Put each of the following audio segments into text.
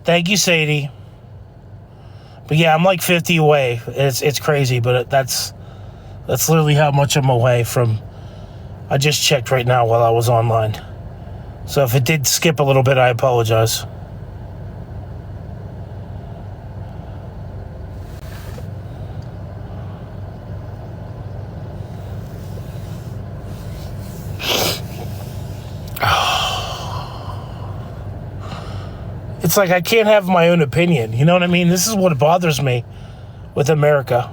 Thank you, Sadie. But yeah, I'm like 50 away. It's crazy, but that's literally how much I'm away from. I just checked right now while I was online. So if it did skip a little bit, I apologize. It's like I can't have my own opinion. You know what I mean? This is what bothers me with America.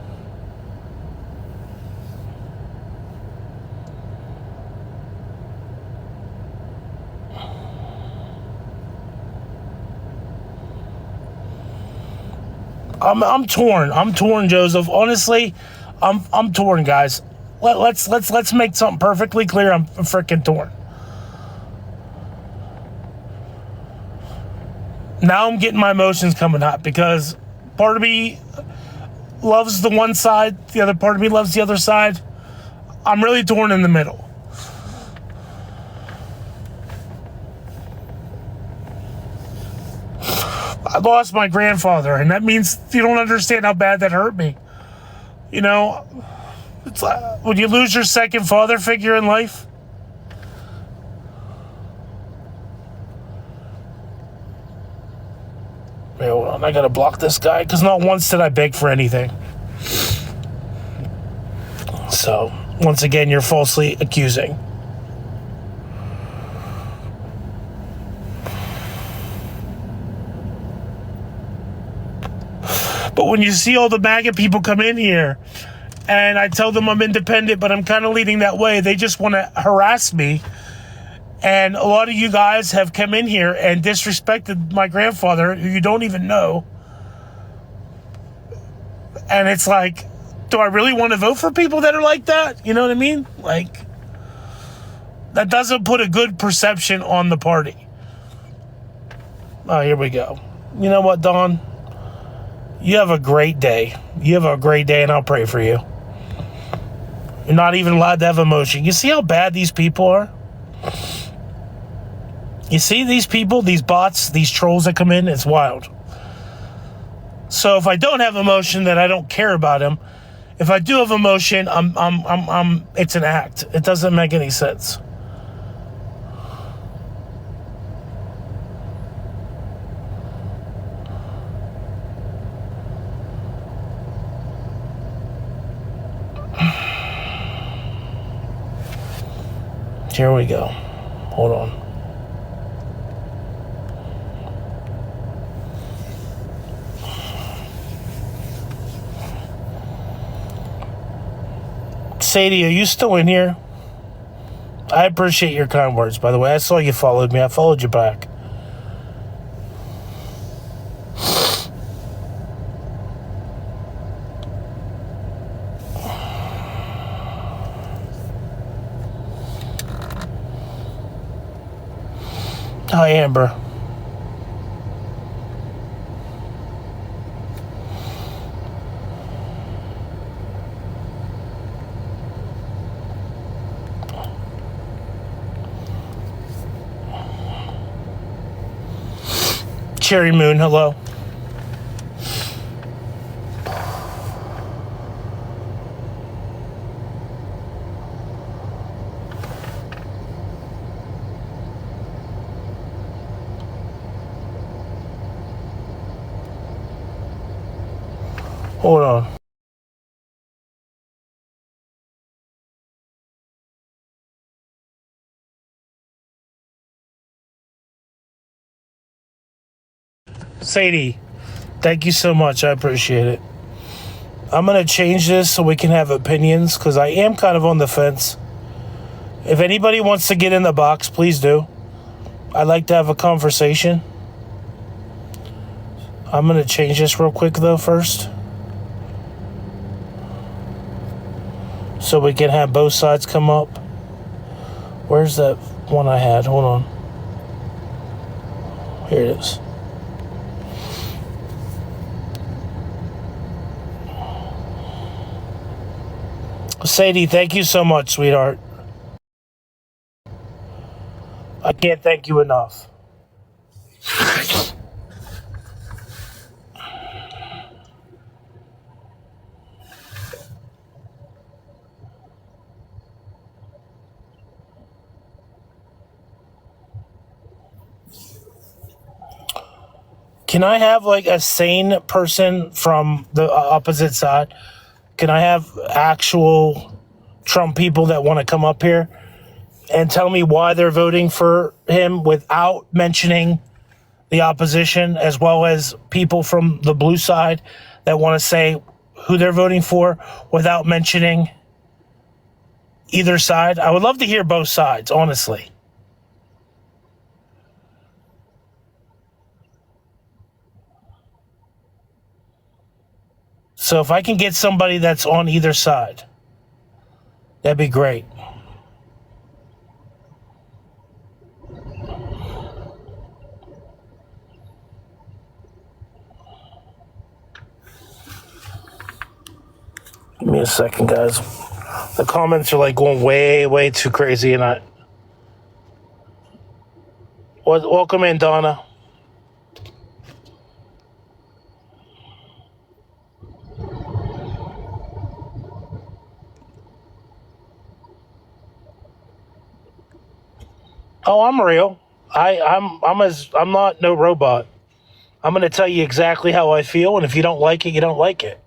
I'm torn. I'm torn, Joseph. Honestly, I'm torn, guys. Let's make something perfectly clear. I'm freaking torn. Now I'm getting my emotions coming up because part of me loves the one side, the other part of me loves the other side. I'm really torn in the middle. I lost my grandfather, and that means you don't understand how bad that hurt me. You know, it's like when you lose your second father figure in life. Wait, hold on, I gotta block this guy because not once did I beg for anything. So, once again, you're falsely accusing. But when you see all the MAGA people come in here, and I tell them I'm independent, but I'm kind of leading that way, they just want to harass me. And a lot of you guys have come in here and disrespected my grandfather, who you don't even know. And it's like, do I really want to vote for people that are like that? You know what I mean? Like, that doesn't put a good perception on the party. Oh, here we go. You know what, Dawn? You have a great day. You have a great day, and I'll pray for you. You're not even allowed to have emotion. You see how bad these people are? You see these people, these bots, these trolls that come in? It's wild. So if I don't have emotion, then I don't care about them. If I do have emotion, it's an act. It doesn't make any sense. Here we go. Hold on. Sadie, are you still in here? I appreciate your kind words, by the way. I saw you followed me. I followed you back. Hi, Amber. Cherry Moon, hello. Hold on. Sadie, thank you so much. I appreciate it. I'm going to change this so we can have opinions because I am kind of on the fence. If anybody wants to get in the box, please do. I'd like to have a conversation. I'm going to change this real quick, though, first. So we can have both sides come up. Where's that one I had? Hold on. Here it is. Sadie, thank you so much, sweetheart. I can't thank you enough. Can I have like a sane person from the opposite side? Can I have actual Trump people that want to come up here and tell me why they're voting for him without mentioning the opposition, as well as people from the blue side that want to say who they're voting for without mentioning either side? I would love to hear both sides, honestly. So if I can get somebody that's on either side, that'd be great. Give me a second, guys. The comments are like going way, way too crazy, and welcome in, Donna. Oh, I'm real. I'm not no robot. I'm going to tell you exactly how I feel, and if you don't like it, you don't like it.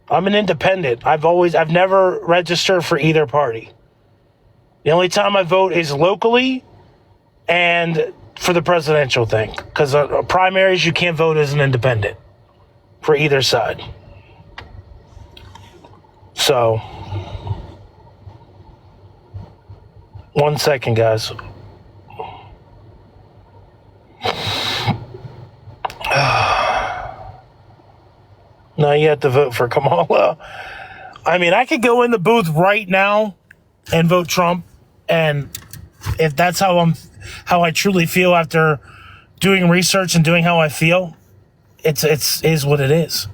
I'm an independent. I've never registered for either party. The only time I vote is locally and for the presidential thing, because primaries you can't vote as an independent for either side. So, one second, guys. Now you have to vote for Kamala. I mean, I could go in the booth right now and vote Trump, and if that's how I truly feel after doing research and doing how I feel, it is what it is.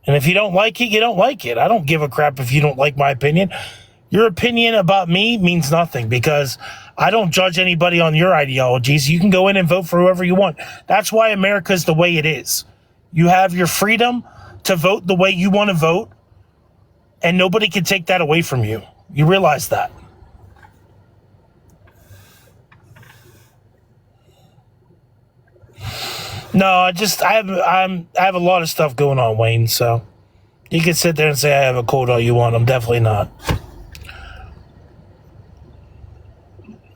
And if you don't like it, you don't like it. I don't give a crap if you don't like my opinion. Your opinion about me means nothing, because I don't judge anybody on your ideologies. You can go in and vote for whoever you want. That's why America is the way it is. You have your freedom to vote the way you want to vote, and nobody can take that away from you. You realize that? No, I have a lot of stuff going on, Wayne, so you can sit there and say I have a cold all you want. I'm definitely not.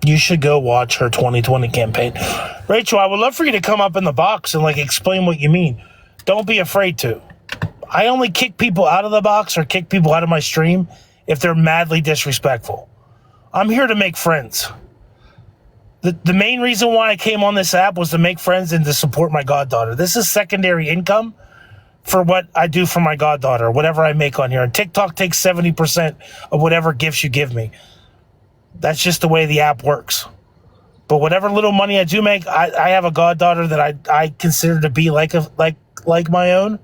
You should go watch her 2020 campaign. Rachel, I would love for you to come up in the box and explain what you mean. Don't be afraid to. I only kick people out of the box or kick people out of my stream if they're madly disrespectful. I'm here to make friends. The main reason why I came on this app was to make friends and to support my goddaughter. This is secondary income for what I do for my goddaughter, whatever I make on here. And TikTok takes 70% of whatever gifts you give me. That's just the way the app works. But whatever little money I do make, I have a goddaughter that I consider to be like my own.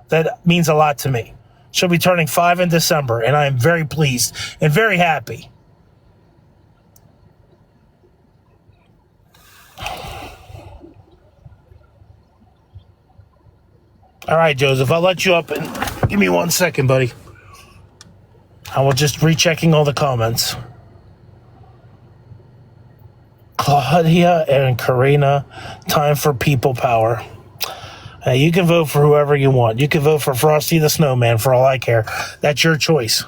That means a lot to me. She'll be turning 5 in December, and I am very pleased and very happy. All right, Joseph, I'll let you up and give me 1 second, buddy. I will just rechecking all the comments. Claudia and Karina, time for people power. You can vote for whoever you want. You can vote for Frosty the Snowman for all I care. That's your choice.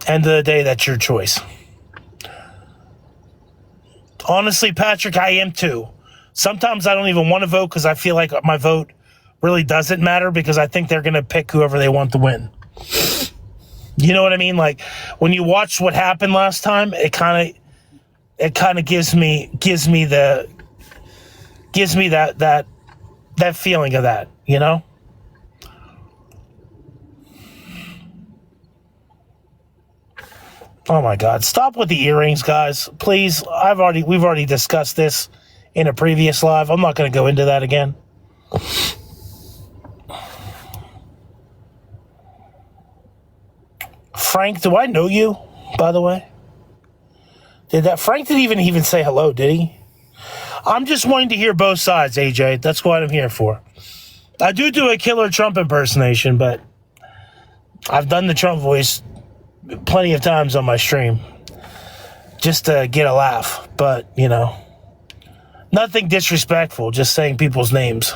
End of the day, that's your choice. Honestly, Patrick, I am too. Sometimes I don't even want to vote because I feel like my vote really doesn't matter, because I think they're going to pick whoever they want to win. You know what I mean? Like when you watch what happened last time, it kind of gives me that feeling of that, you know? Oh my God. Stop with the earrings, guys. Please. We've already discussed this in a previous live. I'm not going to go into that again. Frank, do I know you, by the way? Frank didn't even say hello, did he? I'm just wanting to hear both sides, AJ. That's what I'm here for. I do a killer Trump impersonation, but I've done the Trump voice plenty of times on my stream. just to get a laugh. But, nothing disrespectful, just saying people's names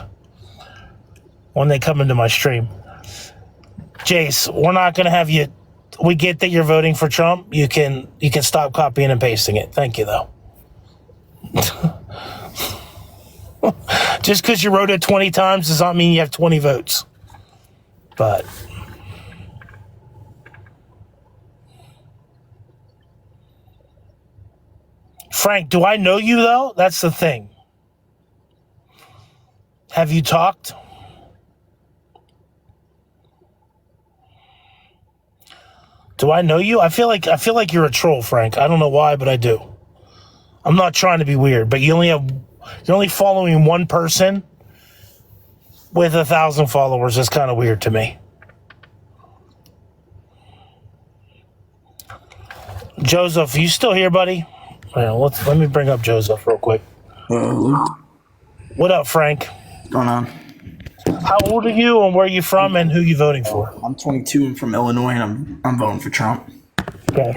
when they come into my stream. Jace, we're not going to have you. We get that you're voting for Trump. You can stop copying and pasting it. Thank you, though. Just because you wrote it 20 times does not mean you have 20 votes. But Frank, do I know you, though? That's the thing. Have you talked? Do I know you? I feel like you're a troll, Frank. I don't know why, but I do. I'm not trying to be weird, but you're only following one person with 1,000 followers. Is kind of weird to me. Joseph, you still here, buddy? Well, let me bring up Joseph real quick. What up, Frank? What's going on? How old are you, and where are you from, and who are you voting for? I'm 22 and from Illinois, and I'm voting for Trump. Okay.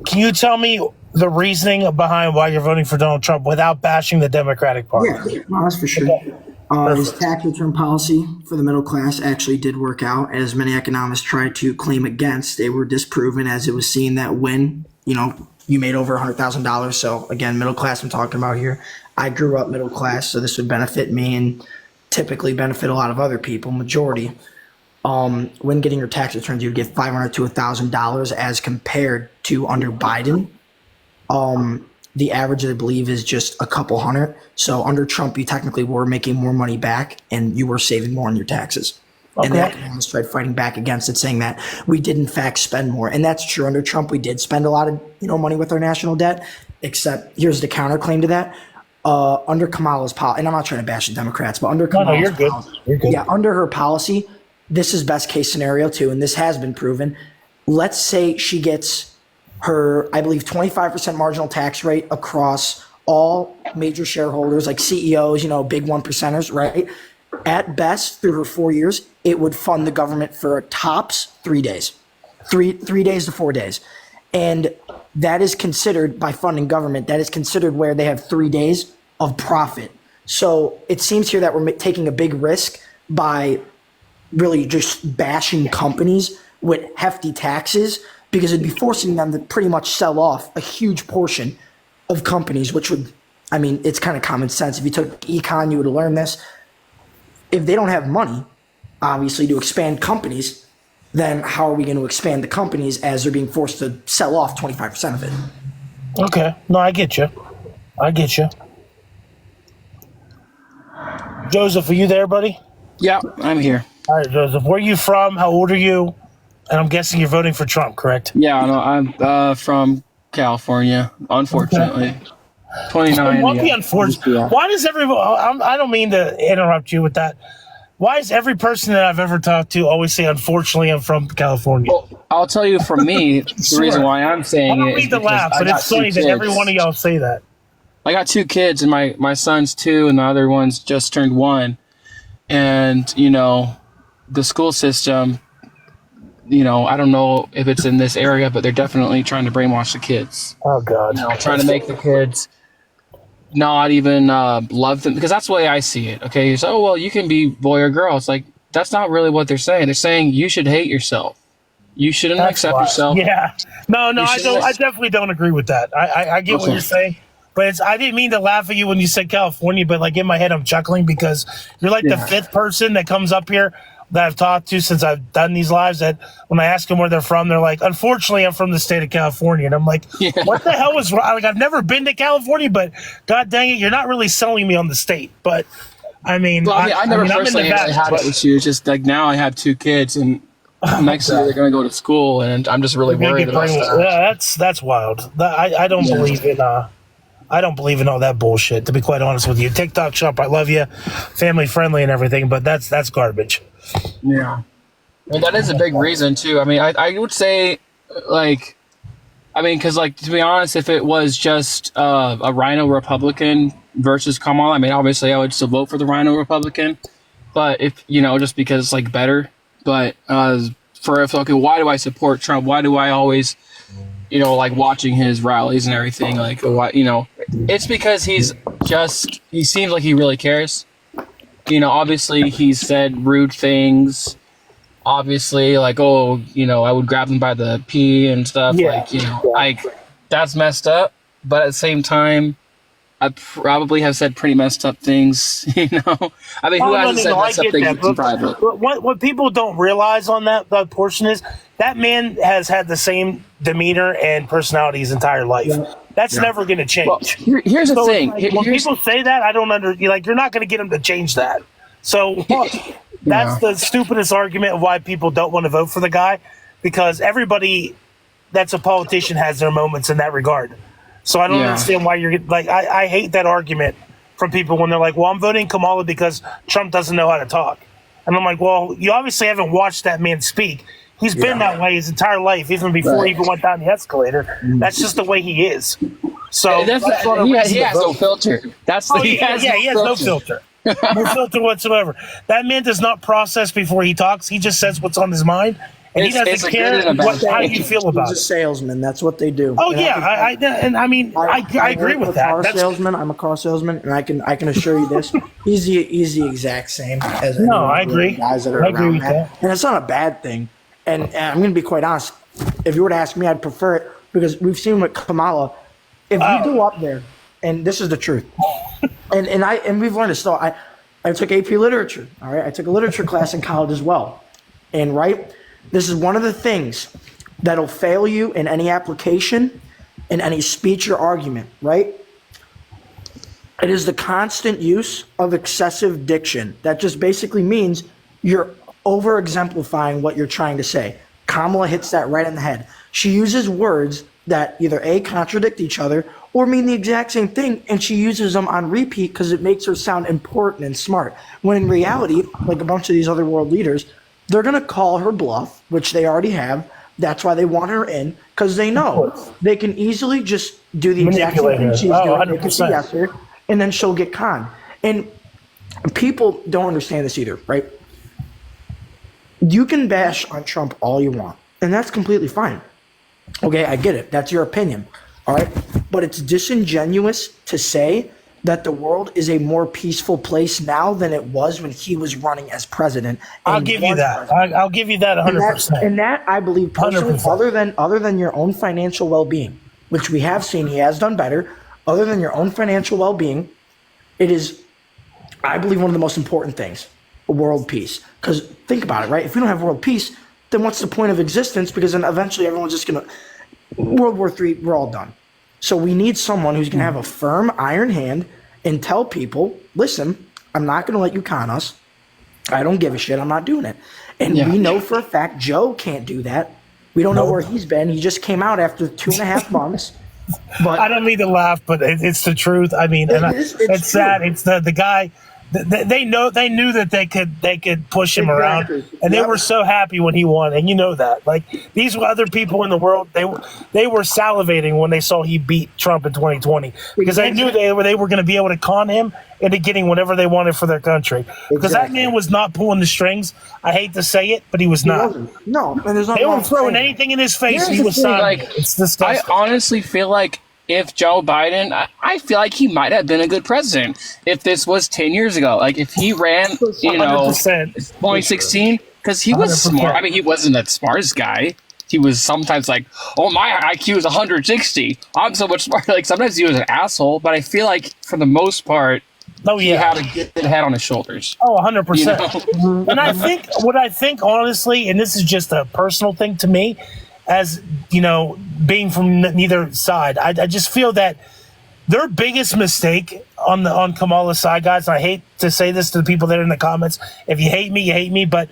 Can you tell me the reasoning behind why you're voting for Donald Trump without bashing the Democratic Party? Yeah, no, that's for sure. Okay. His tax return policy for the middle class actually did work out, as many economists tried to claim against. They were disproven, as it was seen that when, you made over $100,000. So again, middle class I'm talking about here. I grew up middle class, so this would benefit me and typically benefit a lot of other people, majority. When getting your tax returns, you'd get $500 to $1,000 as compared to under Biden. The average, I believe, is just a couple hundred. So under Trump, you technically were making more money back and you were saving more on your taxes. Okay. And the economists tried fighting back against it, saying that we did in fact spend more. And that's true. Under Trump, we did spend a lot of money with our national debt, except here's the counterclaim to that. Under Kamala's policy, and I'm not trying to bash the Democrats, but under Kamala's policy, you're good. Yeah, under her policy, this is best case scenario too, and this has been proven. Let's say she gets her, I believe, 25% marginal tax rate across all major shareholders, like CEOs, big one percenters, right? At best, through her 4 years, it would fund the government for a tops 3 days, 3 days to 4 days. And that is considered, by funding government, that is considered where they have 3 days of profit. So it seems here that we're taking a big risk by really just bashing companies with hefty taxes, because it'd be forcing them to pretty much sell off a huge portion of companies, which would, it's kind of common sense. If you took econ, you would have learned this. If they don't have money, obviously, to expand companies, then how are we going to expand the companies as they're being forced to sell off 25% of it? Okay. No, I get you. Joseph, are you there, buddy? Yeah, I'm here. All right, Joseph. Where are you from? How old are you? And I'm guessing you're voting for Trump, correct? Yeah, no, I'm from California, unfortunately. Okay. 29. Why does everyone... I don't mean to interrupt you with that. Why is every person that I've ever talked to always say, unfortunately, I'm from California? Well, I'll tell you, for me, the reason why I'm saying it is... I don't mean to laugh, but it's funny that every one of y'all say that. I got 2 kids, and my son's 2, and the other one's just turned 1. And, the school system, I don't know if it's in this area, but they're definitely trying to brainwash the kids. Oh, God. Trying to make the kids not even love them, because that's the way I see it. Okay, so well, you can be boy or girl. It's like, that's not really what they're saying. They're saying you should hate yourself. You shouldn't accept yourself. Yeah. No, I don't. I definitely don't agree with that. I get what you're saying, but I didn't mean to laugh at you when you said California, but like in my head, I'm chuckling because you're like the 5th person that comes up here that I've talked to since I've done these lives, that when I ask them where they're from, they're like, unfortunately, I'm from the state of California. And I'm like, what the hell is wrong? Like, I've never been to California, but God dang it, you're not really selling me on the state. But I never personally had that issue. It's just like now I have 2 kids, and next year they're going to go to school, and I'm just really worried about that. Yeah, that's wild. I don't believe in I don't believe in all that bullshit, to be quite honest with you. TikTok shop, I love you, family friendly and everything, but that's garbage. Yeah. That is a big reason too. I would say, because to be honest, if it was just a Rhino Republican versus Kamala, obviously I would still vote for the Rhino Republican, but if just because it's better. But why do I support Trump? Why do I always you know, like watching his rallies and everything, like, you know, it's because he seems like he really cares. You know, obviously he's said rude things. Obviously, like, oh, you know, I would grab him by the pee and stuff. Yeah. Like, you know, like, that's messed up. But at the same time, I probably have said pretty messed up things, you know? I mean, who hasn't said messed up things in private? But what people don't realize on that portion is that man has had the same demeanor and personality his entire life. That's never going to change. Well, here's the thing. Like, when people say that, I don't like, you're not going to get them to change that. So that's the stupidest argument of why people don't want to vote for the guy, because everybody that's a politician has their moments in that regard. So I don't understand why you're like, I hate that argument from people when they're like, well, I'm voting Kamala because Trump doesn't know how to talk. And I'm like, well, you obviously haven't watched that man speak. He's been that way his entire life, even before he even went down the escalator. That's just the way he is. So he has no filter. He has no filter. No filter whatsoever. That man does not process before he talks. He just says what's on his mind. And he doesn't care how you feel about it. He's a salesman. That's what they do. Oh, and I agree with that. I'm a car salesman, and I can assure you this: he's the exact same as I agree. Guys that are around that. And it's not a bad thing. And I'm going to be quite honest. If you were to ask me, I'd prefer it, because we've seen with Kamala. If you go up there, and this is the truth, and we've learned this. So I took AP Literature. All right, I took a literature class in college as well, and this is one of the things that'll fail you in any application, in any speech or argument, right? It is the constant use of excessive diction. That just basically means you're over-exemplifying what you're trying to say. Kamala hits that right in the head. She uses words that either A, contradict each other, or mean the exact same thing, and she uses them on repeat because it makes her sound important and smart. When in reality, like a bunch of these other world leaders, they're going to call her bluff, which they already have. That's why they want her in, because they know they can easily just do the exact same thing she's doing. They can say yes her, and then she'll get conned. And people don't understand this either, right? You can bash on Trump all you want, and that's completely fine. Okay, I get it. That's your opinion. All right? But it's disingenuous to say that the world is a more peaceful place now than it was when he was running as president. I'll give you that. I'll give you that 100%. And that I believe personally, other than your own financial well-being, which we have seen he has done better, other than your own financial well-being, it is, I believe, one of the most important things, world peace. Because think about it, right? If we don't have world peace, then what's the point of existence? Because then eventually everyone's just going to, World War III, we're all done. So we need someone who's going to have a firm iron hand and tell people, listen, I'm not going to let you con us. I don't give a shit. I'm not doing it. And we know for a fact Joe can't do that. We don't know where he's been. He just came out after 2.5 months. But I don't mean to laugh, but it's the truth. I mean, it's sad. It's the guy. They knew that they could push him around, and they were so happy when he won. And you know that, like, these other people in the world, they were salivating when they saw he beat Trump in 2020, because they knew they were going to be able to con him into getting whatever they wanted for their country. Because that man was not pulling the strings. I hate to say it, but he was not. No, and there's not. They were throwing anything in his face. He was signing. Like, it's disgusting. I honestly feel like, if Joe Biden, I feel like he might have been a good president if this was 10 years ago. Like, if he ran, 2016, because he was 100%. Smart. I mean, he wasn't the smartest guy. He was sometimes like, oh, my IQ is 160. I'm so much smarter. Like, sometimes he was an asshole, but I feel like for the most part, he had a good head on his shoulders. Oh, 100%. And I think, honestly, and this is just a personal thing to me, as you know, being from neither side, I just feel that their biggest mistake on Kamala's side, guys, and I hate to say this to the people that are in the comments, if you hate me, you hate me, but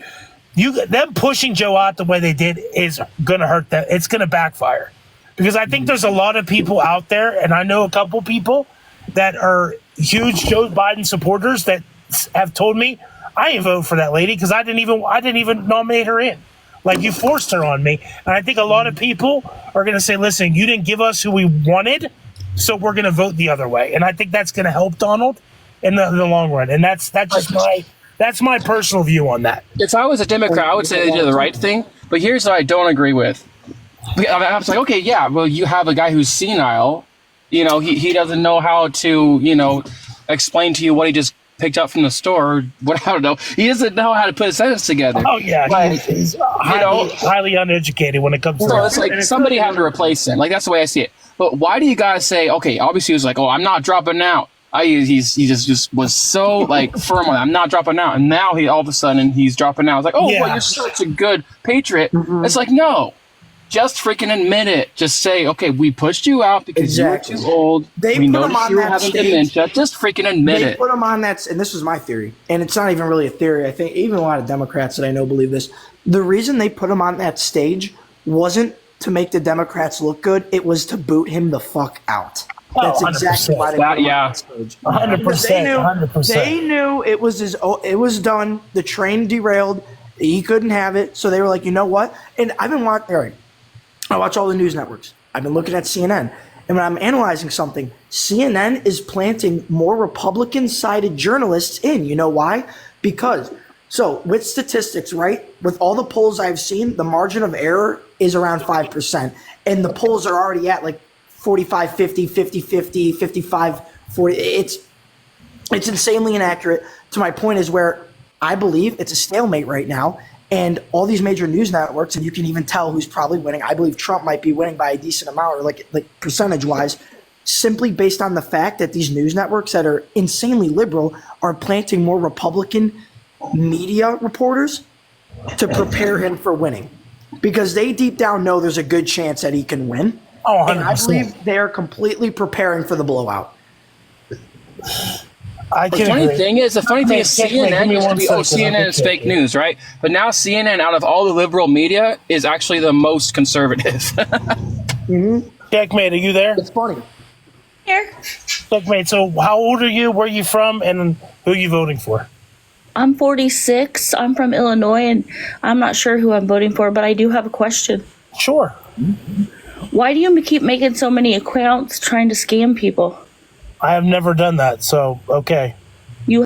them pushing Joe out the way they did is going to hurt them. It's going to backfire, because I think there's a lot of people out there, and I know a couple people that are huge Joe Biden supporters that have told me, I ain't vote for that lady because I didn't even nominate her in. Like, you forced her on me. And I think a lot of people are going to say, listen, you didn't give us who we wanted, so we're going to vote the other way. And I think that's going to help Donald in the long run. And that's my personal view on that. If I was a Democrat, I would say they did the right thing. But here's what I don't agree with. I was like, okay, yeah, well, you have a guy who's senile. You know, he doesn't know how to, explain to you what he just picked up from the store. What I don't know. He doesn't know how to put a sentence together. Oh yeah, Like, he's highly uneducated when it comes to so that. it's like somebody had to replace him. Like, that's the way I see it. But why do you guys say, okay, obviously he was like, oh, I'm not dropping out. He just was so like firm on, I'm not dropping out, and now he all of a sudden he's dropping out. It's like, oh, Yeah. well, you're such a good patriot. It's like, no, just freaking admit it. Just say, okay, we pushed you out because Exactly. you were too old. They we put him noticed on you were that having stage. dementia. Just freaking admit They it. put him on that, and this was my theory, and it's not even really a theory. I think even a lot of Democrats that I know believe this. The reason they put him on that stage wasn't to make the Democrats look good. It was to boot him the fuck out. That's 100%. exactly why they put him on that stage. 100%. 100%. They knew it was it was done. The train derailed. He couldn't have it, so they were like, you know what? And I've been watching. All right, I watch all the news networks. I've been looking at CNN, and when I'm analyzing something, CNN is planting more Republican-sided journalists in. You know why? Because with statistics, right? With all the polls I've seen, the margin of error is around 5%, and the polls are already at like 45, 50, 50, 50, 55, 40. It's insanely inaccurate. To my point is where I believe it's a stalemate right now, and all these major news networks, and you can even tell who's probably winning. I believe Trump might be winning by a decent amount, or like percentage wise, simply based on the fact that these news networks that are insanely liberal are planting more Republican media reporters to prepare him for winning, because they deep down know there's a good chance that he can win. Oh, And I 100%. believe they are completely preparing for the blowout. I The can funny agree. thing is, Give me CNN used to one be, second, CNN is I'll fake check it. news, right? But now CNN, out of all the liberal media, is actually the most conservative. Checkmate, are you there? It's funny. Here. Checkmate. So, how old are you? Where are you from? And who are you voting for? I'm 46. I'm from Illinois, and I'm not sure who I'm voting for, but I do have a question. Sure. Why do you keep making so many accounts trying to scam people? I have never done that. So, okay. You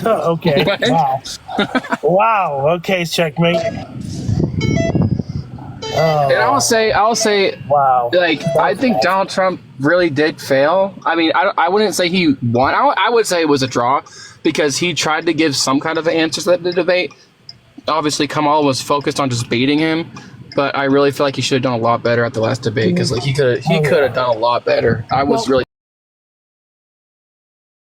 Okay. Wow. Wow. Okay, checkmate. And I'll say, Wow. like, I think Donald Trump really did fail. I mean, I wouldn't say he won. I would say it was a draw because he tried to give some kind of an answer to the debate. Obviously, Kamala was focused on just baiting him, but I really feel like he should have done a lot better at the last debate because, like, he could have done a lot better. I was really